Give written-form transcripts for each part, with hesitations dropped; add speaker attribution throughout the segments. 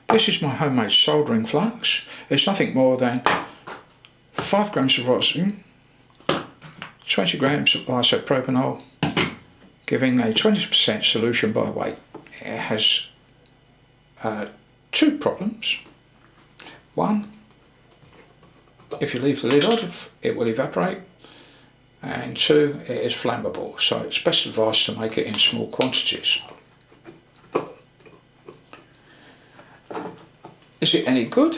Speaker 1: This is my homemade soldering flux. It's nothing more than 5 grams of rosin, 20 grams of isopropanol, giving a 20% solution by weight. It has 2 problems. One, if you leave the lid on, it will evaporate. And 2, it is flammable, so it's best advised to make it in small quantities. Is it any good?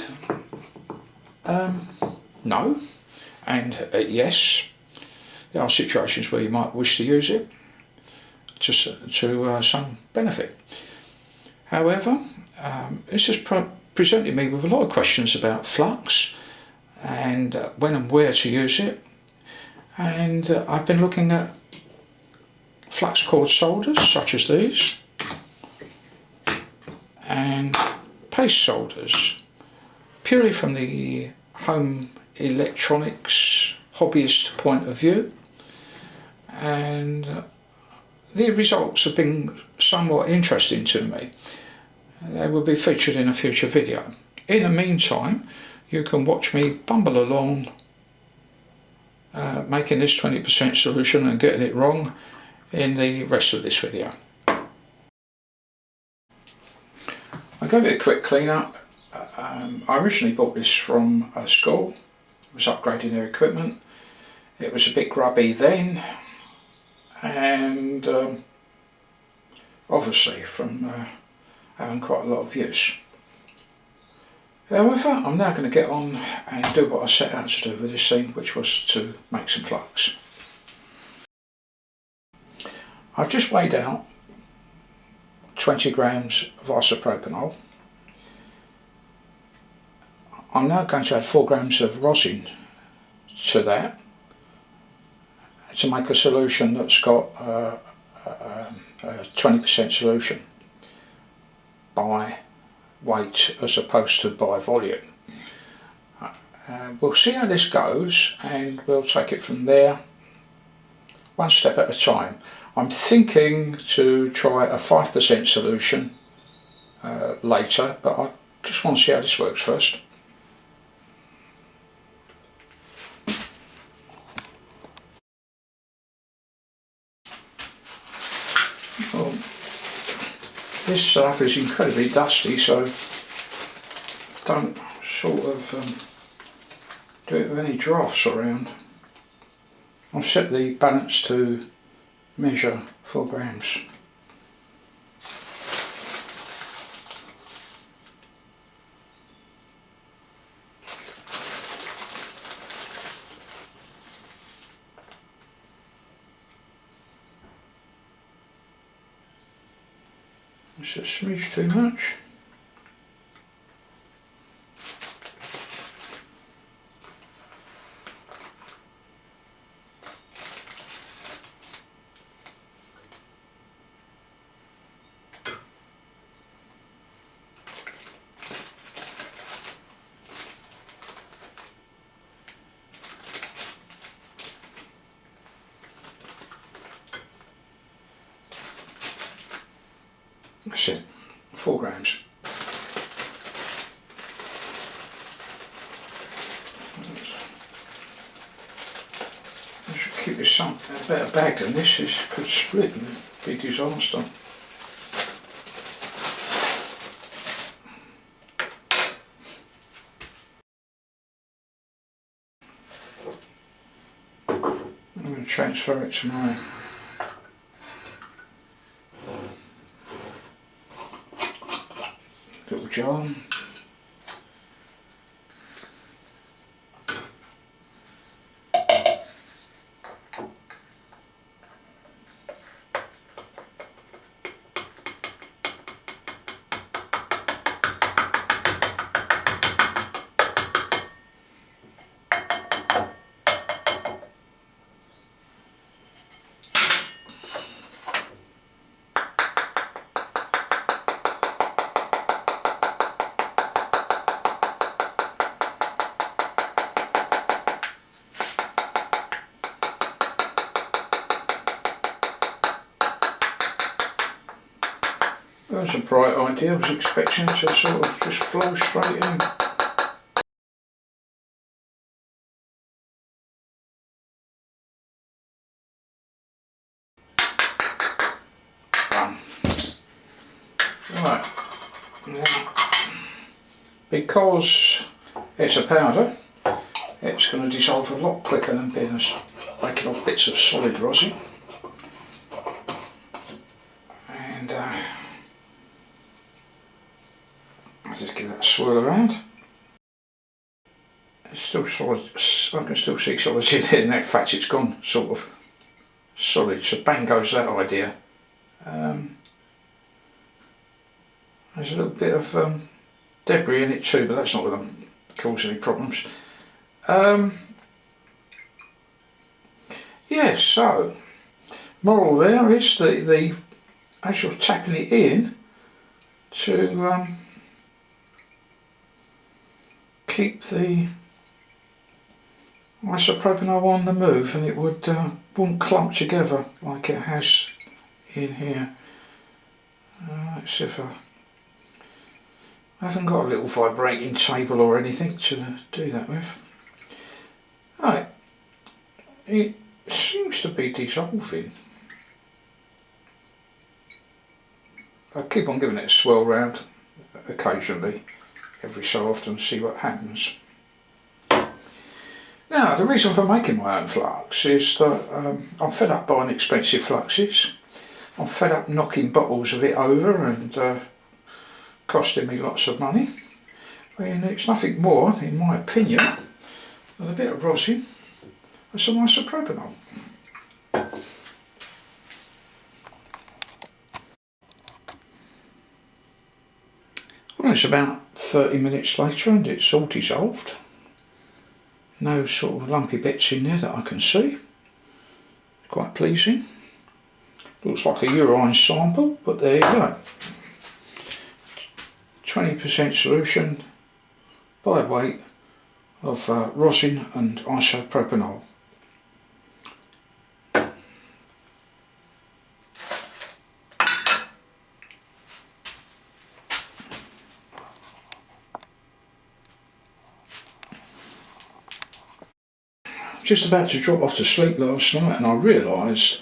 Speaker 1: No, and yes, there are situations where you might wish to use it to some benefit. However, this has presented me with a lot of questions about flux and when and where to use it. And I've been looking at flux cord solders such as these and paste solders, purely from the home electronics hobbyist point of view, and the results have been somewhat interesting to me. They will be featured in a future video. In the meantime, you can watch me bumble along making this 20% solution and getting it wrong in the rest of this video. I gave it a quick clean up. I originally bought this from a school. I was upgrading their equipment. It was a bit grubby then, and obviously from having quite a lot of use. However, I'm now going to get on and do what I set out to do with this thing, which was to make some flux. I've just weighed out 20 grams of isopropanol. I'm now going to add 4 grams of rosin to that to make a solution that's got a 20% solution by weight as opposed to by volume. We'll see how this goes and we'll take it from there, one step at a time. I'm thinking to try a 5% solution later, but I just want to see how this works first. Well, this stuff is incredibly dusty, so don't sort of do it with any drafts around. I've set the balance to measure 4 grams. It's a smidge too much. That's it, 4 grams. I should keep this a better bag than this. This could split and be a disaster. I'm going to transfer it to my little jar. That was a bright idea. I was expecting it to sort of just flow straight in. Right, now, because it's a powder, it's going to dissolve a lot quicker than breaking off bits of solid rosin. And I'll just give that a swirl around. It's still solid, I can still see solids in there, and in fact it's gone sort of solid, so bang goes that idea. There's a little bit of debris in it too, but that's not going to cause any problems. Yes, so moral there is that as you're tapping it in to keep the isopropanol on the move, and it wouldn't clump together like it has in here. Let's see if I haven't got a little vibrating table or anything to do that with. Right, it seems to be dissolving. I keep on giving it a swirl round occasionally, every so often, to see what happens. Now, the reason for making my own flux is that I'm fed up buying expensive fluxes. I'm fed up knocking bottles of it over and costing me lots of money. And it's nothing more, in my opinion, than a bit of rosin and some isopropanol. Well, it's about 30 minutes later and it's all dissolved. No sort of lumpy bits in there that I can see. Quite pleasing. Looks like a urine sample, but there you go. 20% solution by weight of rosin and isopropanol. Just about to drop off to sleep last night, and I realised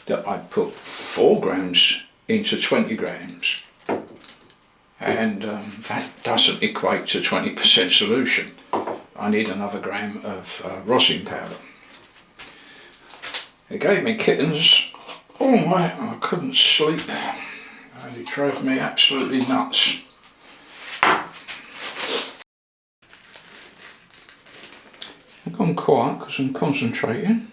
Speaker 1: that I put 4 grams into 20 grams. And that doesn't equate to 20% solution. I need another gram of rosin powder. It gave me kittens all night. I couldn't sleep and it drove me absolutely nuts. I've gone quiet because I'm concentrating.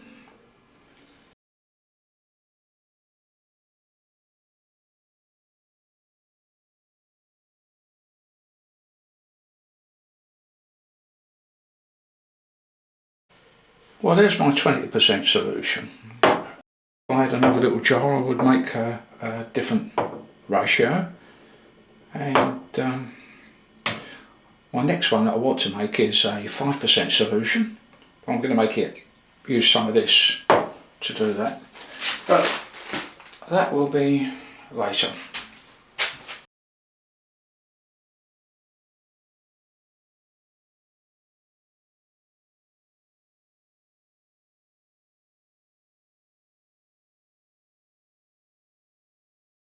Speaker 1: Well, there's my 20% solution. If I had another little jar, I would make a different ratio. And my next one that I want to make is a 5% solution. I'm going to use some of this to do that. But that will be later.